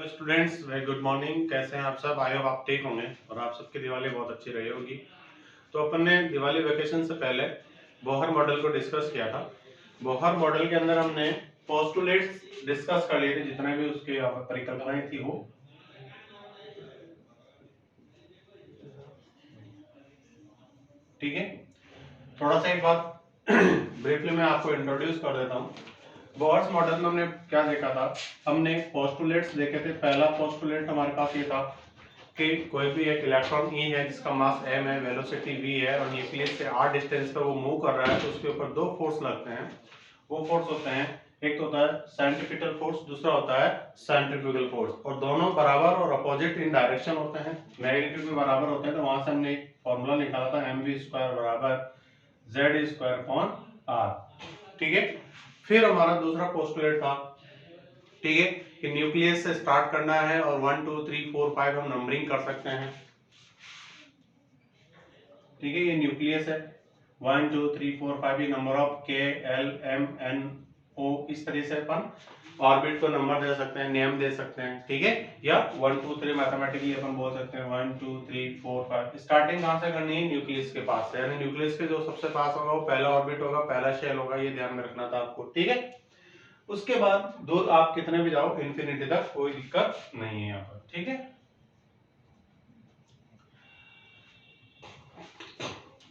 Hello students, very good morning. कैसे हैं आप सब? आई होप आप ठीक होंगे और आप सबकी दिवाली बहुत अच्छी रही होगी। तो अपन ने दिवाली वेकेशन से पहले बोहर मॉडल को डिस्कस किया था। बोहर मॉडल के अंदर हमने पोस्टुलेट्स डिस्कस कर लिए थे, जितने भी उसके परिकल्पनाएं थी वो। ठीक है, थोड़ा सा एक बात ब्रीफली मैं आपको इंट्रोड्यूस कर देता हूँ। बोहर्स मॉडल में हमने क्या देखा था? हमने पोस्टुलेट्स देखे थे। पहला पोस्टुलेट हमारे पास ये था कि कोई भी एक इलेक्ट्रॉन ई है जिसका मास m है, वेलोसिटी v है और न्यूक्लियस से r डिस्टेंस पर वो मूव कर रहा है, तो उसके ऊपर दो फोर्स लगते हैं। वो फोर्स होते हैं, एक तो होता है सेंट्रीपिटल फोर्स, दूसरा होता है सेंट्रीफ्यूगल फोर्स, और दोनों बराबर और अपोजिट इन डायरेक्शन होते हैं, मैग्नीट्यूड में बराबर होते हैं। तो वहां से हमने एक फॉर्मूला निकाला था mv² बराबर z² अपॉन r। ठीक है, फिर हमारा दूसरा पोस्टुलेट था, ठीक है, कि न्यूक्लियस से स्टार्ट करना है और 1 2 3 4 5 हम नंबरिंग कर सकते हैं। ठीक है, ये न्यूक्लियस है, 1 2 3 4 5 ये number of k l m n o, इस तरह से अपन ऑर्बिट को नंबर दे सकते हैं, नेम दे सकते हैं। ठीक है, या 1 2 3 मैथमेटिकली अपन बोल सकते हैं 1 2 3 4 5। स्टार्टिंग कहां से करनी है? न्यूक्लियस के पास से, यानी न्यूक्लियस के जो सबसे पास होगा वो पहला ऑर्बिट होगा, पहला शेल होगा, ये ध्यान में रखना था आपको। ठीक है, उसके बाद दूर आप कितने भी जाओ इंफिनिटी तक, कोई दिक्कत नहीं है यहाँ पर। ठीक है,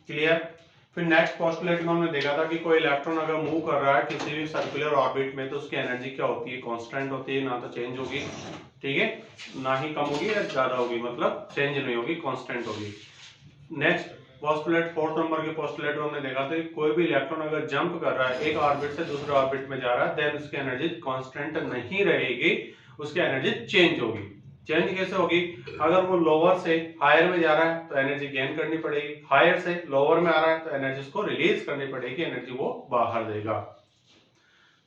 क्लियर। फिर नेक्स्ट पोस्टुलेट में हमने देखा था कि कोई इलेक्ट्रॉन अगर मूव कर रहा है किसी भी सर्कुलर ऑर्बिट में, तो उसकी एनर्जी क्या होती है? कांस्टेंट होती है, ना तो चेंज होगी, ठीक है, ना ही कम होगी या ज्यादा होगी, मतलब चेंज नहीं होगी, कांस्टेंट होगी। नेक्स्ट पोस्टुलेट, फोर्थ नंबर के पोस्टुलेट में हमने देखा था कि कोई भी इलेक्ट्रॉन अगर जंप कर रहा है एक ऑर्बिट से दूसरे ऑर्बिट में जा रहा है, देन उसकी एनर्जी कांस्टेंट नहीं रहेगी, उसकी एनर्जी चेंज होगी। चेंज कैसे होगी? अगर वो लोअर से हायर में जा रहा है तो एनर्जी गेन करनी पड़ेगी, हायर से लोअर में आ रहा है तो एनर्जी उसको रिलीज करनी पड़ेगी, एनर्जी वो बाहर देगा।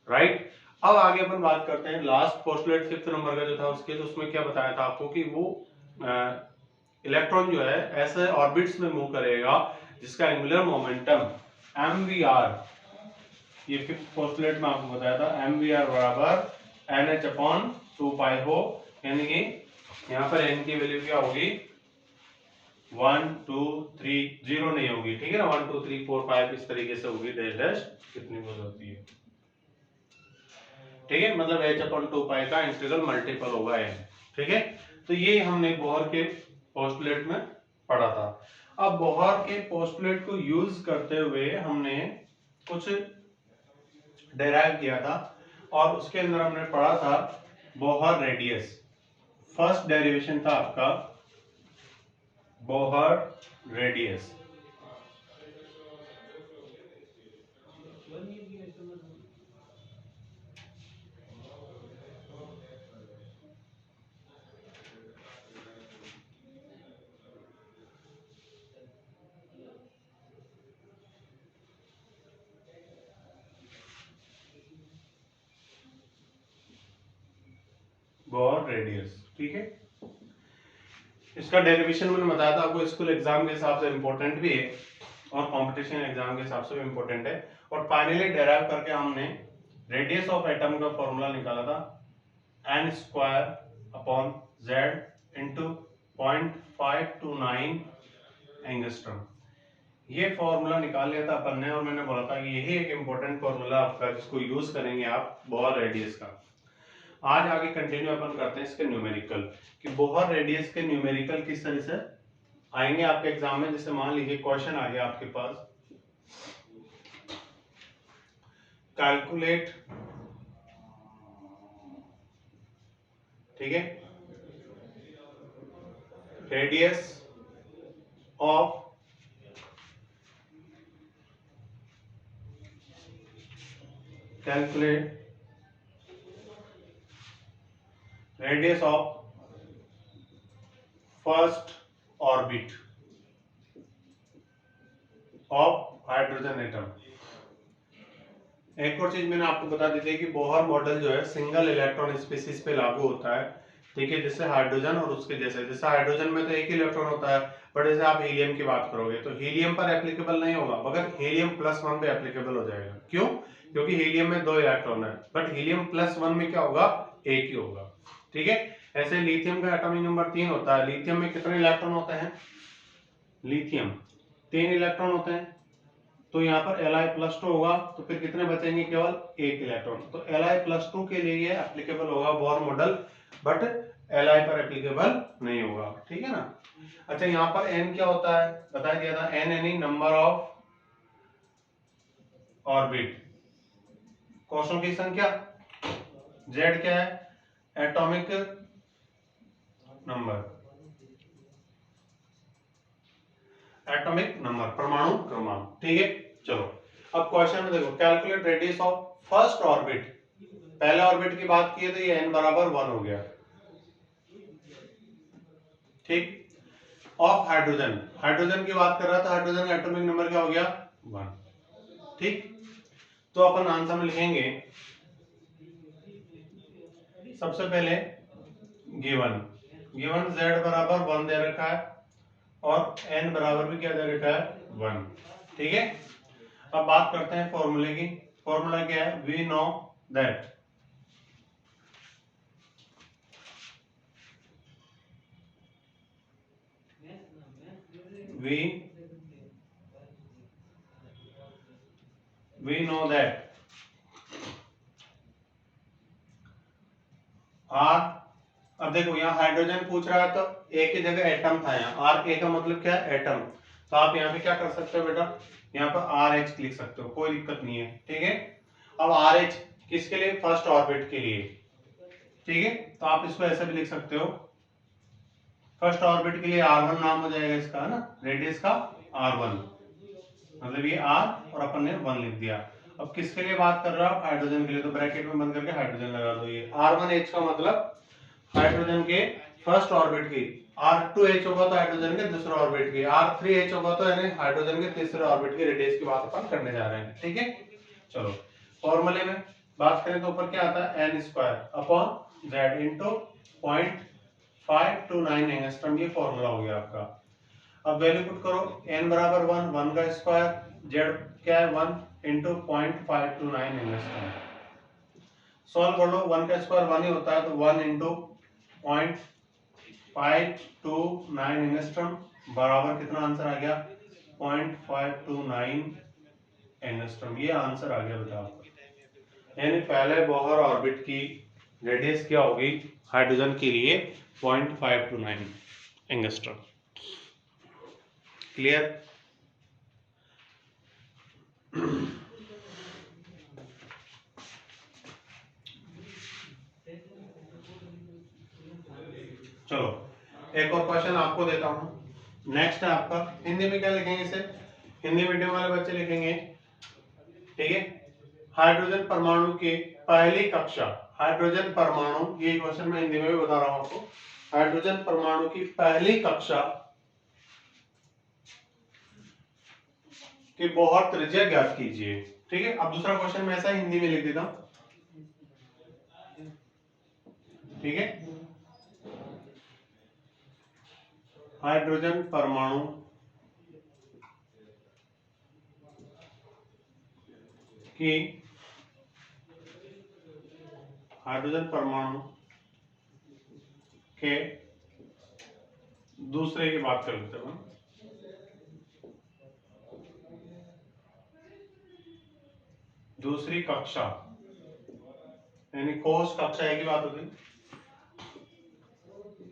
राइट, अब आगे अपन बात करते हैं लास्ट पोस्टुलेट फिफ्थ नंबर का जो था उसके, तो उसमें क्या बताया था आपको कि वो इलेक्ट्रॉन जो है ऐसे ऑर्बिट्स में मूव करेगा जिसका एंगुलर मोमेंटम mvr, ये फिफ्थ पोस्टुलेट में आपको बताया था, mvr बराबर nh अपॉन 2 पाई हो, यानी कि यहाँ पर n की वैल्यू क्या होगी? 1 2 3 0 नहीं होगी, ठीक है ना, 1 2 3 4 5 इस तरीके से होगी, डैश डैश कितनी हो जाती है, ठीक है, मतलब h अपॉन 2 पाई का इंटीग्रल मल्टीपल होगा n। ठीक है, तो ये हमने बोहर के पोस्टुलेट में पढ़ा था। अब बोहर के पोस्टुलेट को यूज करते हुए हमने कुछ डेराइव किया था और उसके अंदर हमने पढ़ा था बोहर रेडियस। फर्स्ट डेरिवेशन था आपका बोहर रेडियस। बोहर रेडियस, ठीक है, इसका डेरिवेशन मैंने बताया था आपको, स्कूल एग्जाम के हिसाब से इंपॉर्टेंट भी है और कंपटीशन एग्जाम के हिसाब से भी इंपॉर्टेंट है। और फाइनली डेराइव करके हमने रेडियस ऑफ एटम का फॉर्मूला निकाला था, n² upon z into 0.529 angstrom. ये फॉर्मूला निकाल लिया था अपन ने और मैंने बोला था कि यही एक इंपॉर्टेंट फॉर्मूला आपका जिसको यूज करेंगे आप बोहर रेडियस का। आज आगे कंटिन्यू अपन करते हैं इसके न्यूमेरिकल, कि बोहर रेडियस के न्यूमेरिकल किस तरह से आएंगे आपके एग्जाम में। जैसे मान लीजिए क्वेश्चन आ गया आपके पास, कैलकुलेट, ठीक है, radius of calculate radius of first orbit of hydrogen atom. एक और चीज मैंने आपको बता दी थी कि बोहर मॉडल जो है सिंगल इलेक्ट्रॉन स्पीसीज पे लागू होता है, ठीक है, जैसे हाइड्रोजन और उसके जैसे हाइड्रोजन में तो एक ही इलेक्ट्रॉन होता है, बट जैसे आप हीलियम की बात करोगे तो हीलियम पर एप्लीकेबल नहीं होगा, मगर हीलियम +1 पे एप्लीकेबल हो जाएगा। क्यों? क्योंकि हीलियम में 2 इलेक्ट्रॉन है, बट हीलियम +1 में क्या होगा? एक ही होगा। ठीक है, ऐसे लिथियम का एटॉमिक नंबर 3 होता है। लिथियम में कितने इलेक्ट्रॉन होते हैं? लिथियम 3 इलेक्ट्रॉन होते हैं। तो यहाँ पर Li+2 होगा, तो फिर कितने बचेंगे? केवल 1 इलेक्ट्रॉन। तो Li+2 के लिए ये एप्लीकेबल होगा बोर मॉडल, बट Li पर एप्लीकेबल नहीं होगा, ठीक है ना। अच्छा, यहाँ पर n क्या होता है बता दिया था, n यानी नंबर ऑफ ऑर्बिट, कोषों की संख्या। z क्या है? एटॉमिक नंबर, एटॉमिक नंबर, परमाणु क्रमांक, ठीक है। चलो अब क्वेश्चन में देखो, calculate radius of first orbit. पहले ऑर्बिट की बात की है तो ये n बराबर 1 हो गया, ठीक। ऑफ हाइड्रोजन, हाइड्रोजन की बात कर रहा था, हाइड्रोजन का एटॉमिक नंबर क्या हो गया? 1, ठीक। तो अपन आंसर में लिखेंगे सबसे पहले गिवन z बराबर 1 दे रखा है और n बराबर भी क्या दे रखा है? 1, ठीक है। अब बात करते हैं फॉर्मूले की। फॉर्मूला क्या है? We know that we know that R, अब देखो यहाँ हाइड्रोजन पूछ रहा है तो A की जगह एटम था, यहाँ R, A का मतलब क्या है? एटम। तो आप यहाँ पे क्या कर सकते हो बेटा? यहाँ पर RH लिख सकते हो, कोई दिक्कत नहीं है, ठीक है। अब RH किसके लिए? फर्स्ट ऑर्बिट के लिए, ठीक है। तो आप इसको ऐसे भी लिख सकते हो, फर्स्ट ऑर्बिट के लिए R1 नाम हो जाएगा इसका, है ना, रेडियस का R1, मतलब ये R और अपन ने 1 लिख दिया। अब किसके लिए बात कर रहा हूं? हाइड्रोजन के लिए, तो ब्रैकेट में बंद करके हाइड्रोजन लगा दो। ये R1H का मतलब हाइड्रोजन के फर्स्ट ऑर्बिट की, R2H होगा तो हाइड्रोजन के दूसरे ऑर्बिट की, R3H होगा तो यानी हाइड्रोजन के तीसरे ऑर्बिट की रेडियस की बात अपन करने जा रहे हैं, ठीक है। चलो फॉर्मूले में बात करें तो ऊपर क्या आता है? n² इंटू 0.529 एंगस्ट्रॉम, ये फॉर्मूला हो गया आपका। अब वैल्यू पुट करो, n बराबर 1, 1 का स्क्वायर, z क्या है? 1 इंटू 0.529 एंगस्ट्रॉम। सॉल्व कर लो, 1 का स्क्वायर 1 ही होता है, तो 1 इंटू 0.529 एंगस्ट्रॉम बराबर कितना आंसर आ गया? 0.529 एंगस्ट्रॉम, ये आंसर आ गया बेटा आपका। यानी पहले बोहर ऑर्बिट की रेडियस क्या होगी हाइड्रोजन के लिए? 0.529 एंगस्ट्रॉम। क्लियर? चलो एक और क्वेश्चन आपको देता हूं। नेक्स्ट है आपका, हिंदी में क्या लिखेंगे इसे? हिंदी मीडियम वाले बच्चे लिखेंगे, ठीक है। हाइड्रोजन परमाणु की पहली कक्षा, हाइड्रोजन परमाणु, ये क्वेश्चन मैं हिंदी में भी बता रहा हूं आपको। हाइड्रोजन परमाणु की पहली कक्षा की बोहर त्रिज्या ज्ञात कीजिए, ठीक है। अब दूसरा क्वेश्चन मैं ऐसा हिंदी में लिख देता हूं, ठीक है। हाइड्रोजन परमाणु की, हाइड्रोजन परमाणु के दूसरे की बात कर लेते हैं, दूसरी कक्षा यानी कोष कक्षा एक ही बात होगी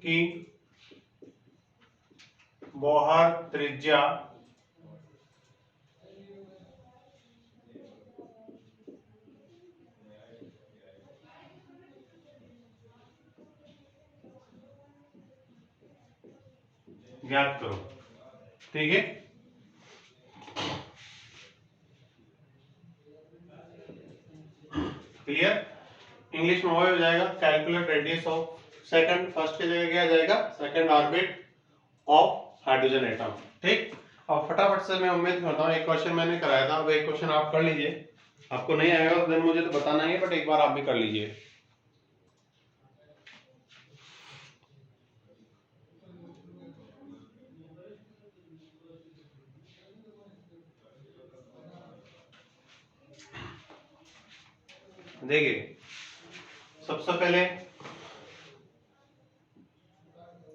कि बोहर त्रिज्या ज्ञात करो, ठीक है। क्लियर? इंग्लिश में हो जाएगा, calculate radius of second, first की जगह क्या आ जाएगा? Second orbit of hydrogen atom, ठीक। अब फटाफट से मैं उम्मीद करता हूँ, एक क्वेश्चन मैंने कराया था, अब एक क्वेश्चन आप कर लीजिए। आपको नहीं आएगा तो देन मुझे तो बताना ही है, बट एक बार आप भी कर लीजिए। देखिए सबसे पहले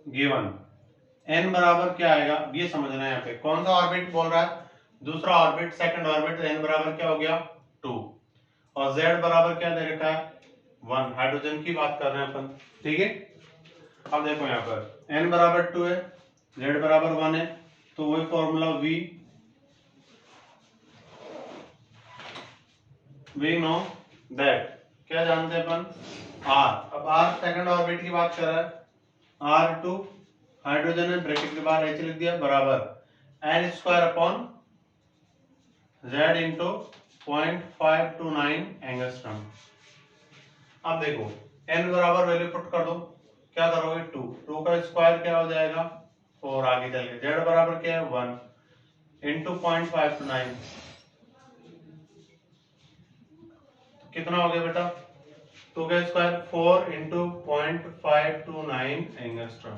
गिवन n बराबर क्या आएगा ये समझना है। यहाँ पे कौन सा ऑर्बिट बोल रहा है, दूसरा ऑर्बिट, सेकंड ऑर्बिट, तो n बराबर क्या हो गया 2 और z बराबर क्या दे रखा है 1, हाइड्रोजन की बात कर रहे हैं अपन, ठीक है। अब देखो यहाँ पर n बराबर 2 है, z बराबर 1 है, तो वही फॉर्मूला वी नो दैट, क्या जानते हैं अपन r। अब r सेकंड ऑर्बिट की बात कर रहा है, r2 हाइड्रोजन है, ब्रैकेट के बाहर h लिख दिया, बराबर n square upon z into 0.529 angstrom. अब देखो n बराबर वैल्यू पुट कर दो, क्या करोगे 2, 2 का स्क्वायर क्या हो जाएगा 4, आगे चल के z बराबर क्या है 1 इंटू 0.529, कितना हो गया बेटा 2 का स्क्वायर 4 इंटू 0.529 एंगस्ट्रॉम।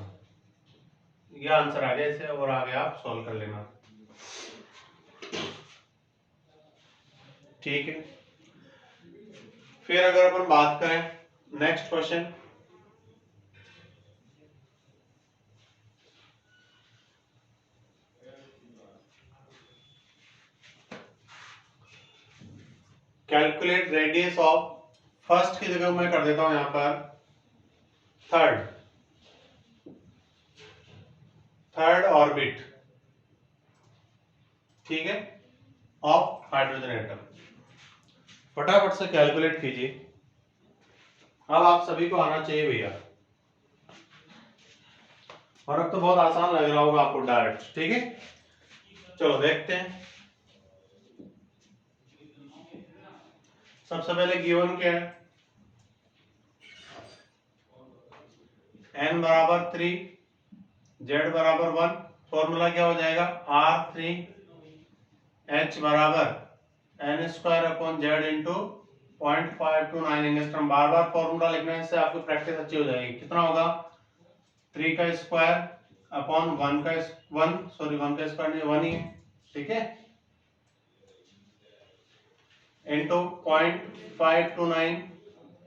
ये आंसर आ गया, इसे और आगे आप सॉल्व कर लेना, ठीक है। फिर अगर अपन बात करें next question, calculate radius of, first की जगह मैं कर देता हूं यहां पर थर्ड ऑर्बिट, ठीक है, ऑफ हाइड्रोजन एटम। फटाफट से कैलकुलेट कीजिए, अब आप सभी को आना चाहिए भैया, और अब तो बहुत आसान लग रहा होगा आपको डायरेक्ट, ठीक है। चलो देखते हैं, सबसे पहले गिवन क्या है, n बराबर 3, z बराबर 1, फॉर्मूला क्या हो जाएगा r3h बराबर n square upon z into 0.529 angstrom. बार बार फॉर्मूला लिखने से आपकी प्रैक्टिस अच्छी हो जाएगी। कितना होगा 3 का स्क्वायर अपॉन 1 का 1 सॉरी 1 का स्क्वायर नहीं 1 ही है, ठीक है, इंटू 0.529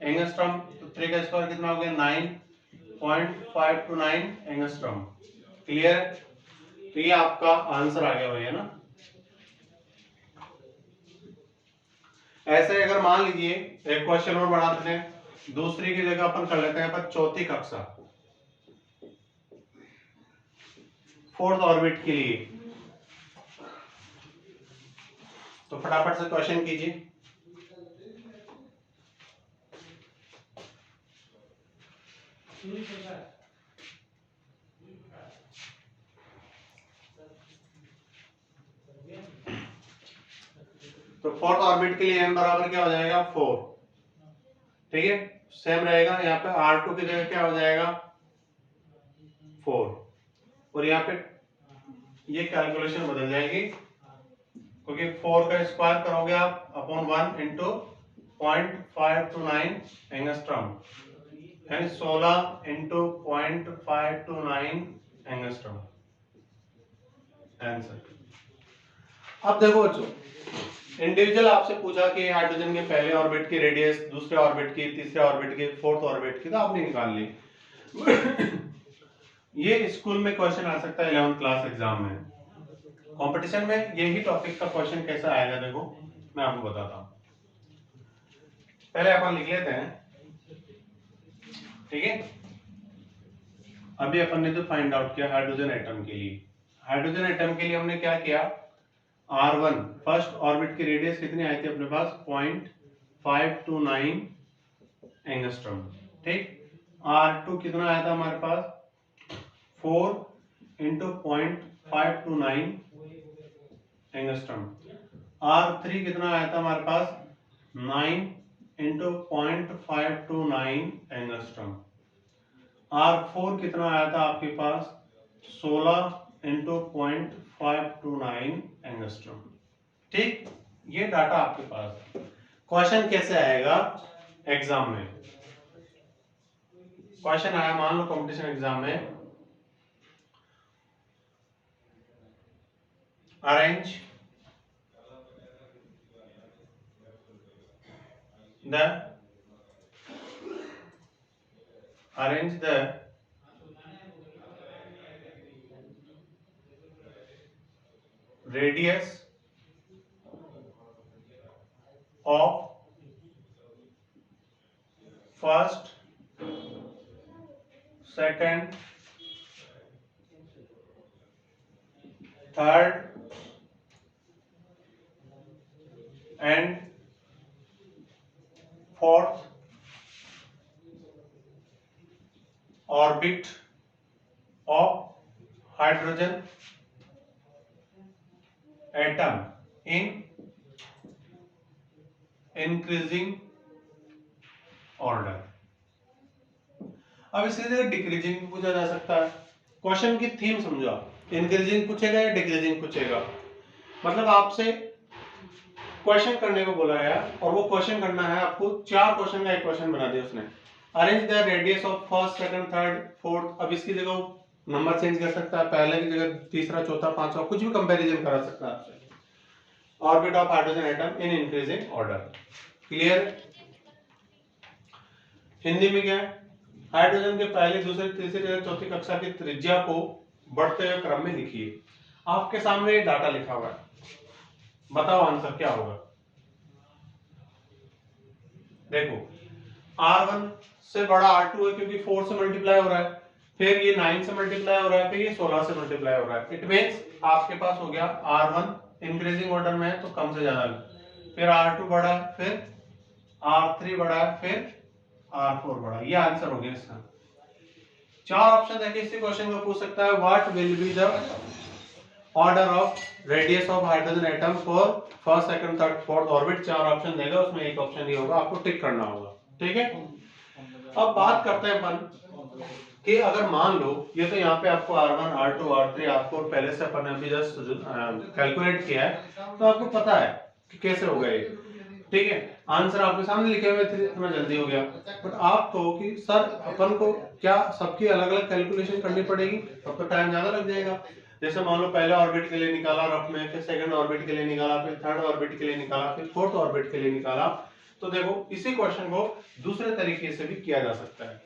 एंगस्ट्रॉम, तो 3 का स्क्वायर कितना हो गया 9.529 एंगस्ट्रॉम। क्लियर, तो ये आपका आंसर आ गया भैया ना। ऐसे अगर मान लीजिए एक क्वेश्चन और बढ़ा देते हैं, दूसरी की जगह अपन कर लेते हैं पर चौथी कक्षा, फोर्थ ऑर्बिट के लिए, तो फटाफट से क्वेश्चन कीजिए। तो फोर्थ ऑर्बिट के लिए n बराबर क्या हो जाएगा 4, ठीक है, सेम रहेगा। यहाँ पे r2 की जगह क्या हो जाएगा 4, और यहाँ पे ये कैलकुलेशन बदल जाएगी, क्योंकि 4 का स्क्वायर करोगे आप अपॉन 1 इंटू 0.529 एंगस्ट्रॉम, यानी 16 इंटू 0.529 एंगस्ट्रॉम आंसर। अब देखो बच्चों, इंडिविजुअल आपसे पूछा कि हाइड्रोजन के पहले ऑर्बिट की रेडियस, दूसरे ऑर्बिट की, तीसरे ऑर्बिट की, फोर्थ ऑर्बिट की, तो आपने निकाल ली। ये स्कूल में क्वेश्चन आ सकता है 11th क्लास एग्जाम में, कंपटीशन में यही टॉपिक का क्वेश्चन कैसा आएगा देखो मैं आपको बताता हूँ। पहले अपन लिख लेते हैं, ठीक है। अभी अपन ने तो फाइंड आउट किया हाइड्रोजन एटम के लिए, हाइड्रोजन एटम के लिए हमने क्या किया, R1 फर्स्ट ऑर्बिट की रेडियस कितनी आई थी अपने पास 0.529 एंगस्ट्रॉम, ठीक। R2 कितना आया था हमारे पास 4 इंटू 0.529 एंगस्ट्रॉम। R3 कितना आया था हमारे पास 9 इंटू 0.529 एंगस्ट्रॉम। R4 कितना आया था आपके पास 16 इंटू 0.529 एंगस्ट्रॉम, ठीक। ये डाटा आपके पास है। क्वेश्चन कैसे आएगा एग्जाम में, क्वेश्चन आया मान लो कंपटीशन एग्जाम में, arrange the radius of first, second, third and fourth orbit of hydrogen atom in increasing order. अब इसी जगह डिक्रीजिंग पूछा जा सकता है। क्वेश्चन की थीम समझो आप, इंक्रीजिंग पूछेगा या डिक्रीजिंग पूछेगा। मतलब आपसे क्वेश्चन करने को बोला गया और वो क्वेश्चन करना है आपको, 4 क्वेश्चन का एक क्वेश्चन बना दिया उसने। Arrange the radius of first, second, third, fourth. अब इसकी जगह नंबर चेंज कर सकता है, पहले की जगह तीसरा, चौथा, पांचवा, कुछ भी कंपैरिजन करा सकता है आपसे। Orbit of hydrogen atom in increasing order. Clear? Hindi में क्या है, हाइड्रोजन के पहली, दूसरी, तीसरी, चौथी कक्षा की त्रिज्या को बढ़ते हुए क्रम में लिखिए। आपके सामने ये डाटा लिखा हुआ है, बताओ आंसर क्या होगा। देखो R1 से बड़ा R2 है क्योंकि 4 से मल्टीप्लाई हो रहा है, फिर ये 9 से मल्टीप्लाई हो रहा है, फिर ये 16 से मल्टीप्लाई हो रहा है। इट मींस आपके पास हो गया R1 इंक्रीजिंग ऑर्डर में है तो कम से ज्यादा, फिर R2 बड़ा है, फिर R3 बड़ा है, फिर R4 बड़ा। ये आंसर हो गया इसका। 4 ऑप्शन है कि इसी क्वेश्चन को पूछ सकता है, what will be the order of radius of hydrogen atom for first, second, third, fourth orbit. 4 option देगा, उसमें एक ऑप्शन ही होगा, आपको टिक करना होगा। ठीक है, अब बात करते हैं अपन कि अगर मान लो ये तो यहाँ पे आपको R1, R2, R3, R4 पहले से अपन ने अभी जस्ट कैलकुलेट किया है, तो आपको पता है कि कैसे होगा ये। ठीक है, आंसर आपके सामने लिखे हुए थे, इतना जल्दी हो गया। बट आप कहो कि सर अपन को क्या सबकी अलग अलग कैलकुलेशन करनी पड़ेगी, तब तो टाइम ज्यादा लग जाएगा। जैसे मान लो पहले ऑर्बिट के लिए निकाला रफ में, फिर सेकंड ऑर्बिट के लिए निकाला, फिर थर्ड ऑर्बिट के लिए निकाला, फिर फोर्थ ऑर्बिट के लिए निकाला। तो देखो इसी क्वेश्चन को दूसरे तरीके से भी किया जा सकता है।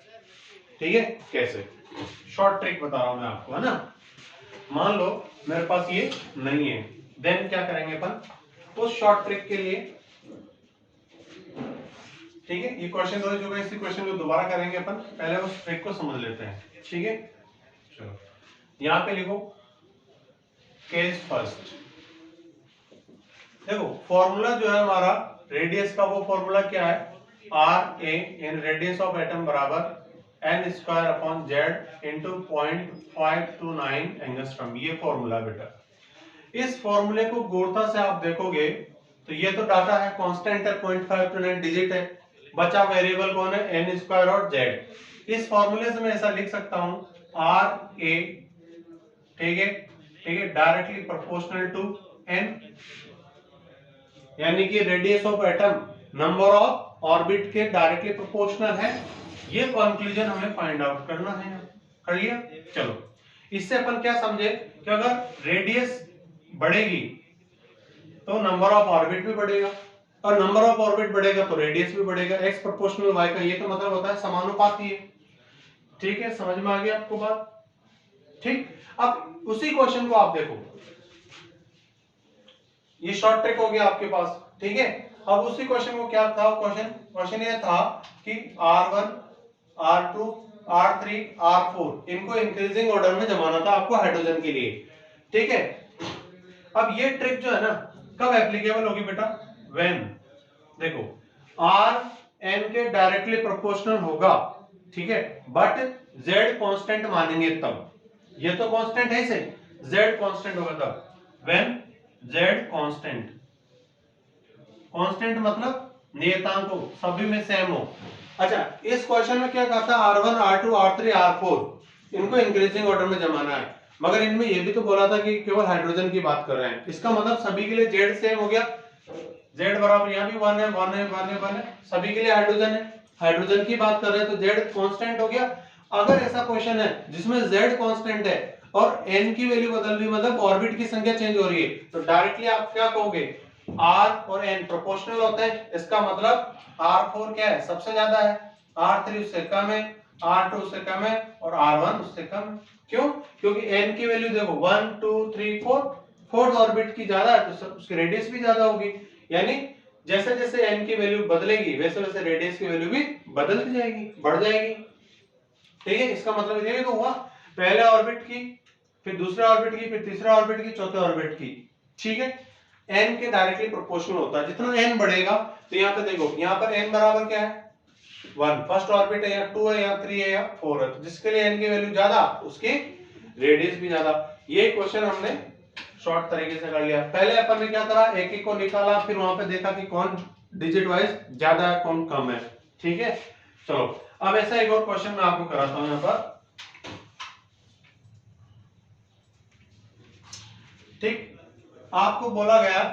ठीक है, कैसे? शॉर्ट ट्रिक बता रहा हूं मैं आपको, है ना। मान लो मेरे पास ये नहीं है, देन क्या करेंगे अपन उस शॉर्ट ट्रिक के लिए। ठीक है, ये क्वेश्चन हो चुका है, इसी क्वेश्चन को दोबारा करेंगे अपन, पहले उस ट्रिक को समझ लेते हैं। ठीक है, चलो यहां पे लिखो केस फर्स्ट। देखो फॉर्मूला जो है हमारा रेडियस का, वो फॉर्मूला क्या है, r a in radius of atom बराबर n square upon z into 0.529 angstrom. ये फॉर्मूला बेटा, इस फॉर्मूले को गौरता से आप देखोगे तो ये तो डाटा है, कांस्टेंट है, 0.529 डिजिट है, बचा वेरिएबल कौन है, n स्क्वायर और z। इस फॉर्मूले से मैं ऐसा लिख सकता हूं आर ए, ठीक है, ठीक है, डायरेक्टली प्रोपोर्शनल टू n, यानी कि radius of atom number of orbit के डायरेक्टली प्रोपोर्शनल है। ये कंक्लूजन हमें फाइंड आउट करना है। कर लिया? चलो इससे अपन क्या समझे कि अगर रेडियस बढ़ेगी तो नंबर ऑफ ऑर्बिट भी बढ़ेगा, और नंबर ऑफ ऑर्बिट बढ़ेगा तो रेडियस भी बढ़ेगा, x प्रोपोर्शनल y का। ये तो मतलब होता है समानुपाती है। ठीक है, समझ में आ गया आपको बात? ठीक, अब उसी क्वेश्चन को आप देखो, ये शॉर्ट ट्रिक हो गया आपके पास। ठीक है, अब उसी क्वेश्चन को क्या था, क्वेश्चन ये था कि R1, R2, R3, R4 इनको इंक्रीजिंग ऑर्डर में जमाना था आपको हाइड्रोजन के लिए। ठीक है, अब ये ट्रिक जो है ना कब एप्लीकेबल होगी बेटा, व्हेन देखो R n के डायरेक्टली प्रोपोर्शनल होगा, ठीक है, बट Z कांस्टेंट मानेंगे तब। ये तो कांस्टेंट है, इसे Z कांस्टेंट होगा तब, व्हेन Z कांस्टेंट, कांस्टेंट मतलब नियतांक हो, सभी में सेम हो। अच्छा, इस क्वेश्चन में क्या कहा था, R1, R2, R3, R4 इनको इंक्रीजिंग ऑर्डर में जमाना है, मगर इनमें ये भी तो बोला था कि केवल हाइड्रोजन की बात कर रहे हैं। इसका मतलब सभी के लिए Z सेम हो गया, Z बराबर यहाँ भी 1 है, 1 है, 1 है, 1 है, सभी के लिए हाइड्रोजन है, हाइड्रोजन की बात कर रहे हैं तो Z कांस्टेंट हो गया। अगर ऐसा क्वेश्चन है जिसमें Z कांस्टेंट है और n की वैल्यू बदल रही, मतलब ऑर्बिट की संख्या चेंज हो रही है, तो डायरेक्टली आप क्या कहोगे, R और n प्रोपोर्शनल होते हैं, इसका मतलब R4 क्या है, सबसे ज्यादा है, R3 उससे कम है, R2 उससे कम है और R1 उससे कम है। क्यों? क्योंकि n की वैल्यू देखो 1 2 3 4 फोर्थ ऑर्बिट की ज्यादा है तो उसकी रेडियस भी ज्यादा होगी, यानी जैसे जैसे n की वैल्यू बदलेगी वैसे वैसे रेडियस की वैल्यू भी बदलती जाएगी, बढ़ जाएगी। ठीक है, इसका मतलब ये तो हुआ पहले ऑर्बिट की, फिर दूसरे ऑर्बिट की, फिर तीसरे ऑर्बिट की, चौथे ऑर्बिट की। ठीक है, n के डायरेक्टली प्रोपोर्शनल होता है, जितना n बढ़ेगा तो यहाँ पे देखो, यहाँ पर n बराबर क्या है 1, फर्स्ट ऑर्बिट है, या 2 है, या 3 है, या 4 है, तो जिसके लिए n की वैल्यू ज्यादा उसकी रेडियस भी ज्यादा। ये क्वेश्चन हमने शॉर्ट तरीके से कर लिया। पहले अपन ने क्या करा, एक एक को निकाला, फिर वहां पे देखा कि कौन डिजिट वाइज ज्यादा है कौन कम है। ठीक है, चलो अब ऐसा एक और क्वेश्चन मैं आपको कराता हूं। यहाँ पर ठीक, आपको बोला गया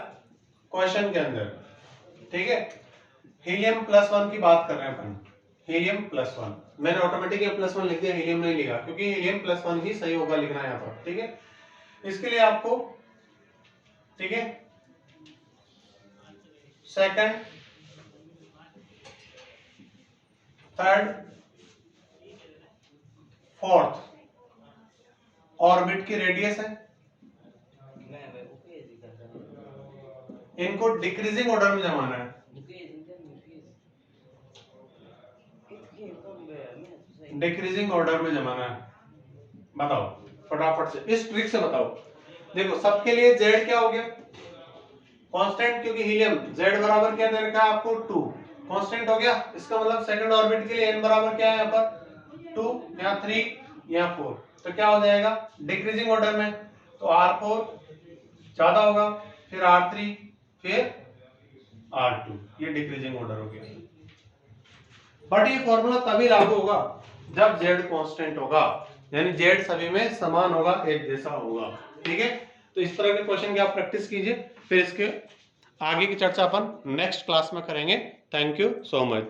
क्वेश्चन के अंदर, ठीक है, हीलियम +1 की बात कर रहे हैं अपन, हीलियम +1, मैंने ऑटोमेटिक +1 लिख दिया, हीलियम नहीं लिखा क्योंकि हीलियम +1 ही सही होगा लिखना यहाँ पर। ठीक है, इसके लिए आपको, ठीक है, सेकंड, थर्ड, फोर्थ ऑर्बिट की रेडियस है, इनको डिक्रीजिंग ऑर्डर में जमाना है। डिक्रीजिंग ऑर्डर में जमाना है, बताओ फटाफट से, इस ट्रिक से बताओ। देखो सबके लिए z क्या हो गया कांस्टेंट, क्योंकि हीलियम z बराबर क्या दे रखा है आपको 2, कांस्टेंट हो गया। इसका मतलब सेकंड ऑर्बिट के लिए n बराबर क्या है यहाँ पर 2 या 3 या 4, तो क्या हो जाएगा डिक्रीजिंग ऑर्डर में, तो r4 ज्यादा होगा, फिर r3, फिर r2, ये डिक्रीजिंग ऑर्डर हो गया। बट ये फॉर्मूला तभी लागू होगा जब z कांस्टेंट होगा, यानी z सभी में समान होगा, एक जैसा होगा। ठीक है, तो इस तरह के क्वेश्चन की आप प्रैक्टिस कीजिए, फिर इसके आगे की चर्चा अपन नेक्स्ट क्लास में करेंगे। Thank you so much.